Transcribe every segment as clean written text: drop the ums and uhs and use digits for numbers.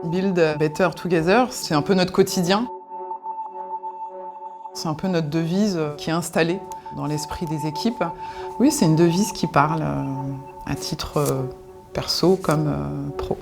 Build Better Together, c'est un peu notre quotidien. C'est un peu notre devise qui est installée dans l'esprit des équipes. Oui, c'est une devise qui parle à titre perso comme pro.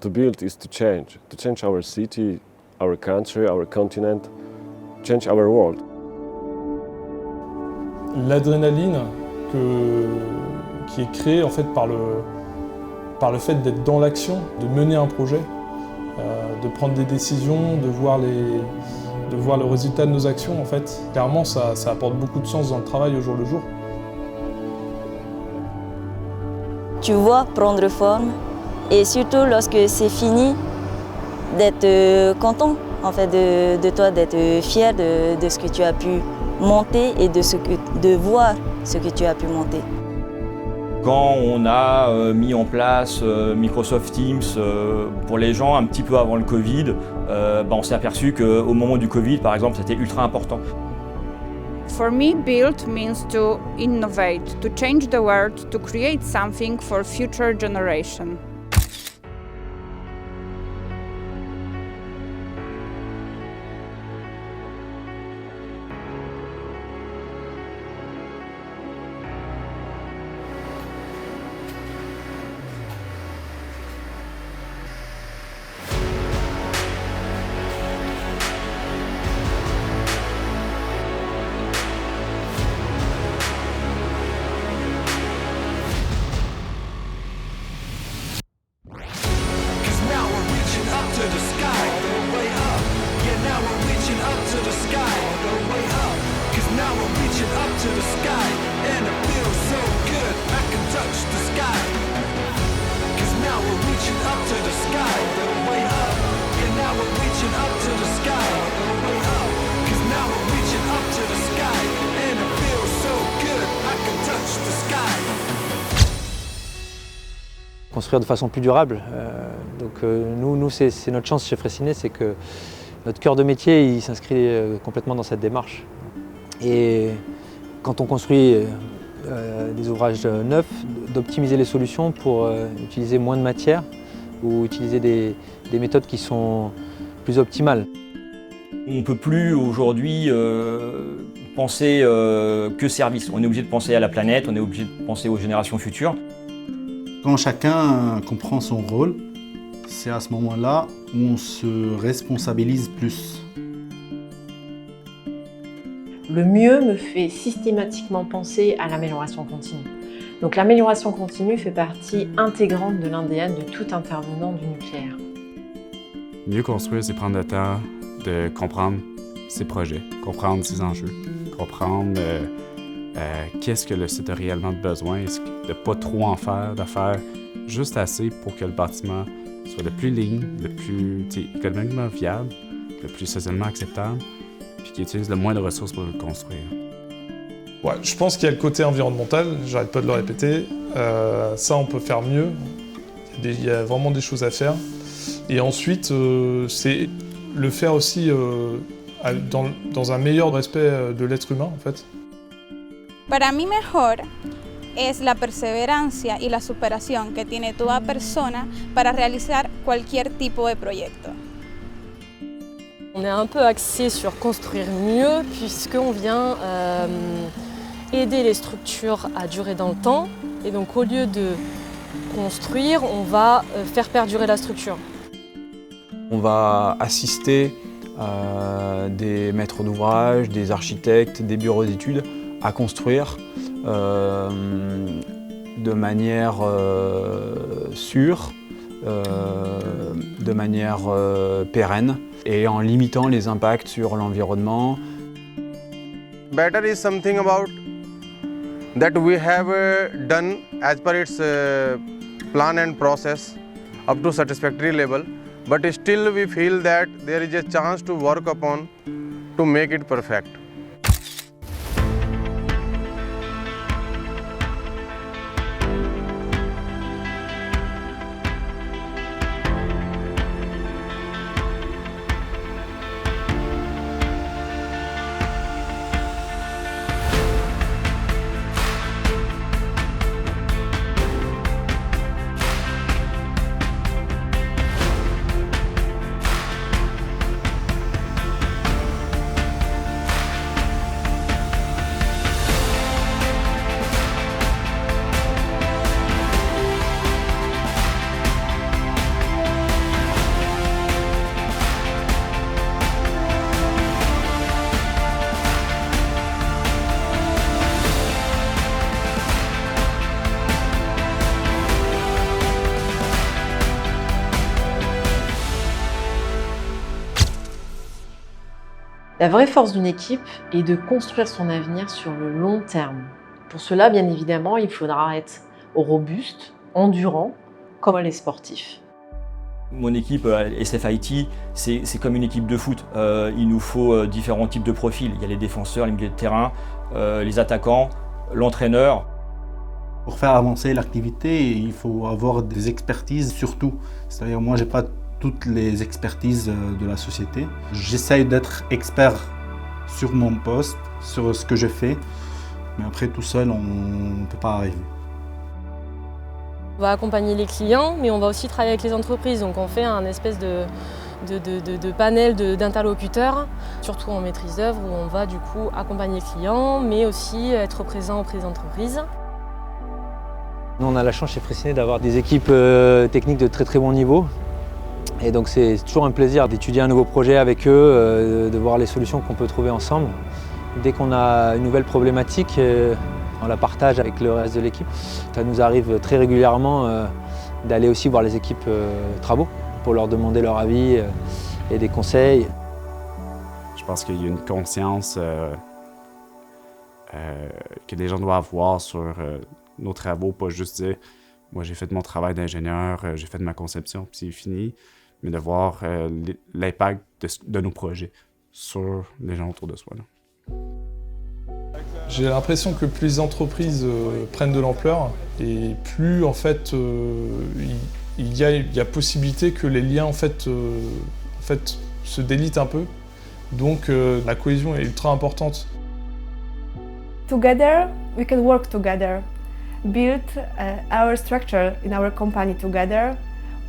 To build is to change our city, our country, our continent, change our world. L'adrénaline qui est créée en fait par le fait d'être dans l'action, de mener un projet, de prendre des décisions, de voir le résultat de nos actions en fait. Clairement, ça apporte beaucoup de sens dans le travail au jour le jour. Tu vois prendre forme. Et surtout lorsque c'est fini, d'être content en fait, de toi, d'être fier de ce que tu as pu monter et de voir ce que tu as pu monter. Quand on a mis en place Microsoft Teams pour les gens un petit peu avant le Covid, on s'est aperçu qu'au moment du Covid, par exemple, c'était ultra important. For me, build means to innovate, to change the world, to create something for future generations. Construire de façon plus durable. Nous c'est notre chance chez Freycinet, c'est que notre cœur de métier il s'inscrit complètement dans cette démarche. Et quand on construit des ouvrages neufs, d'optimiser les solutions pour utiliser moins de matière ou utiliser des méthodes qui sont plus optimales. On ne peut plus aujourd'hui penser que service. On est obligé de penser à la planète, on est obligé de penser aux générations futures. Quand chacun comprend son rôle, c'est à ce moment-là où on se responsabilise plus. Le mieux me fait systématiquement penser à l'amélioration continue. Donc l'amélioration continue fait partie intégrante de l'ADN de tout intervenant du nucléaire. Mieux construire, c'est prendre le temps de comprendre ses projets, comprendre ses enjeux, comprendre qu'est-ce que le site a réellement besoin, de ne pas trop en faire, de faire juste assez pour que le bâtiment soit le plus ligne, le plus économiquement viable, le plus socialement acceptable, puis qu'il utilise le moins de ressources pour le construire. Ouais, je pense qu'il y a le côté environnemental, j'arrête pas de le répéter, ça on peut faire mieux, il y a vraiment des choses à faire. Et ensuite, c'est le faire aussi dans un meilleur respect de l'être humain en fait. Para mí mejor es la perseverancia y la superación que tiene toda persona para realizar cualquier tipo de proyecto. On est un peu axé sur construire mieux puisqu'on vient aider les structures à durer dans le temps. Et donc au lieu de construire, on va faire perdurer la structure. On va assister des maîtres d'ouvrage, des architectes, des bureaux d'études à construire de manière sûre, de manière pérenne et en limitant les impacts sur l'environnement. Better is something about that we have done as per its plan and process up to satisfactory level, but still we feel that there is a chance to work upon to make it perfect. La vraie force d'une équipe est de construire son avenir sur le long terme. Pour cela, bien évidemment, il faudra être robuste, endurant, comme les sportifs. Mon équipe SFIT, c'est comme une équipe de foot. Il nous faut différents types de profils. Il y a les défenseurs, les milieux de terrain, les attaquants, l'entraîneur. Pour faire avancer l'activité, il faut avoir des expertises surtout. C'est-à-dire moi, j'ai pas toutes les expertises de la société. J'essaye d'être expert sur mon poste, sur ce que je fais, mais après tout seul, on ne peut pas arriver. On va accompagner les clients, mais on va aussi travailler avec les entreprises. Donc on fait un espèce de panel d'interlocuteurs, surtout en maîtrise d'œuvre, où on va du coup accompagner les clients, mais aussi être présent auprès des entreprises. Nous, on a la chance chez Freycinet d'avoir des équipes techniques de très bon niveau. Et donc c'est toujours un plaisir d'étudier un nouveau projet avec eux, de voir les solutions qu'on peut trouver ensemble. Dès qu'on a une nouvelle problématique, on la partage avec le reste de l'équipe. Ça nous arrive très régulièrement d'aller aussi voir les équipes travaux pour leur demander leur avis et des conseils. Je pense qu'il y a une conscience que les gens doivent avoir sur nos travaux, pas juste dire « moi j'ai fait mon travail d'ingénieur, j'ai fait ma conception, puis c'est fini », mais de voir l'impact de nos projets sur les gens autour de soi. Là. J'ai l'impression que plus les entreprises prennent de l'ampleur et plus en fait il y a possibilité que les liens en fait se délitent un peu. Donc la cohésion est ultra importante. Together, we can work together, build our structure in our company together,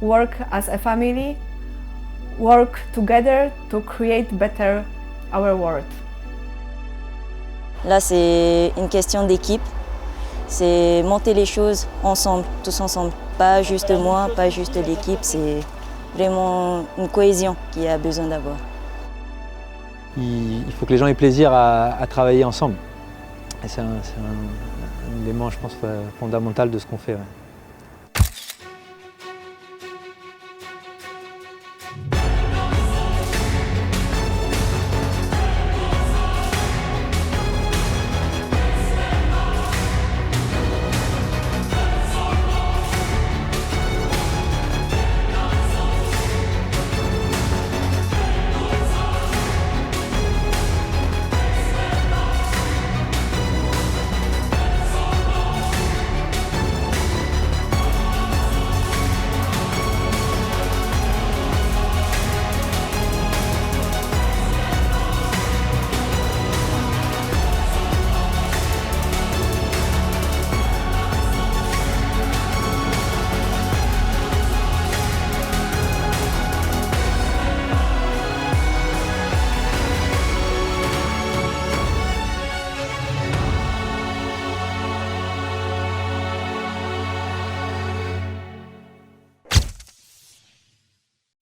work as a family, work together to create better our world. Là, c'est une question d'équipe. C'est monter les choses ensemble, tous ensemble. Pas juste moi, pas juste l'équipe, c'est vraiment une cohésion qu'il y a besoin d'avoir. Il faut que les gens aient plaisir à travailler ensemble. Et c'est un élément, je pense, fondamental de ce qu'on fait. Ouais.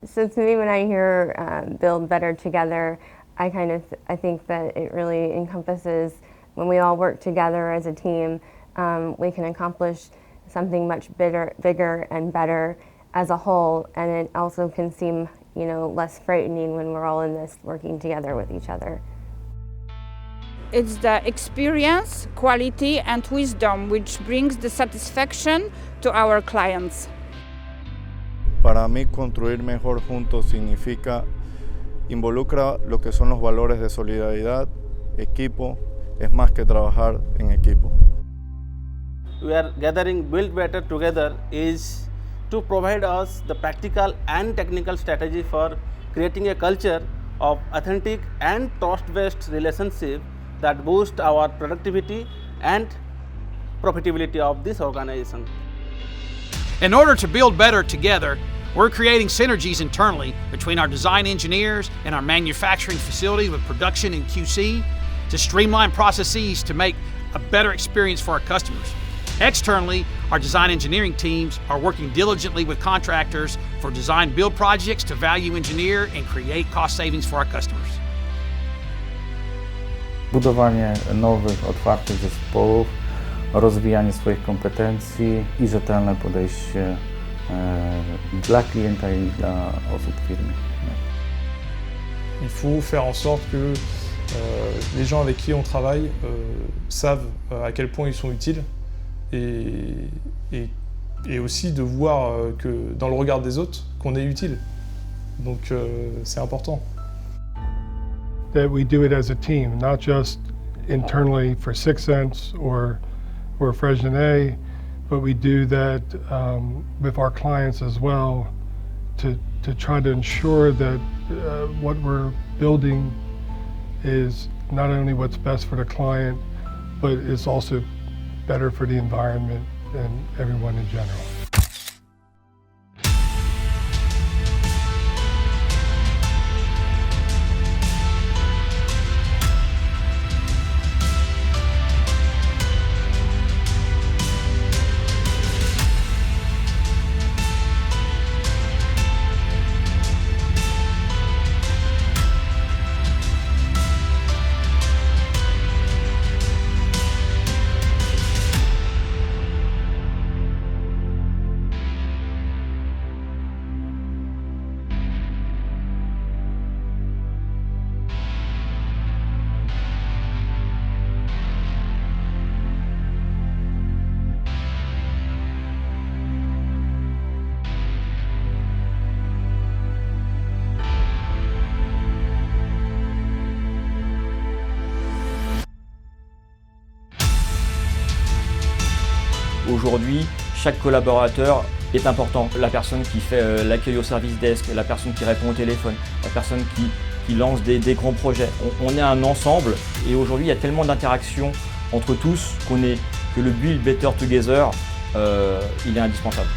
So to me, when I hear build better together, I think that it really encompasses when we all work together as a team, we can accomplish something much bigger and better as a whole, and it also can seem, less frightening when we're all in this working together with each other. It's the experience, quality and wisdom which brings the satisfaction to our clients. Para mí, construir mejor juntos significa involucra lo que son los valores de solidaridad, equipo, es más que trabajar en equipo. We are gathering Build Better Together is to provide us the practical and technical strategy for creating a culture of authentic and trust-based relationship that boost our productivity and profitability of this organization. In order to build better together, we're creating synergies internally between our design engineers and our manufacturing facilities with production and QC to streamline processes to make a better experience for our customers. Externally, our design engineering teams are working diligently with contractors for design build projects to value engineer and create cost savings for our customers. Budowanie nowych, otwartych zespołów, rozwijanie swoich kompetencji i rzetelne podejście dla klienta i dla osób w firmie. Il faut faire en sorte que les gens avec qui on travaille savent à quel point ils sont utiles et aussi de voir que dans le regard des autres qu'on est utile. Donc c'est important. That we do it as a team, not just internally for Sixth Sense or Fresnel, but we do that with our clients as well to try to ensure that what we're building is not only what's best for the client, but is also better for the environment and everyone in general. Aujourd'hui, chaque collaborateur est important. La personne qui fait l'accueil au service desk, la personne qui répond au téléphone, la personne qui lance des grands projets. On est un ensemble et aujourd'hui il y a tellement d'interactions entre tous que le Build Better Together, il est indispensable.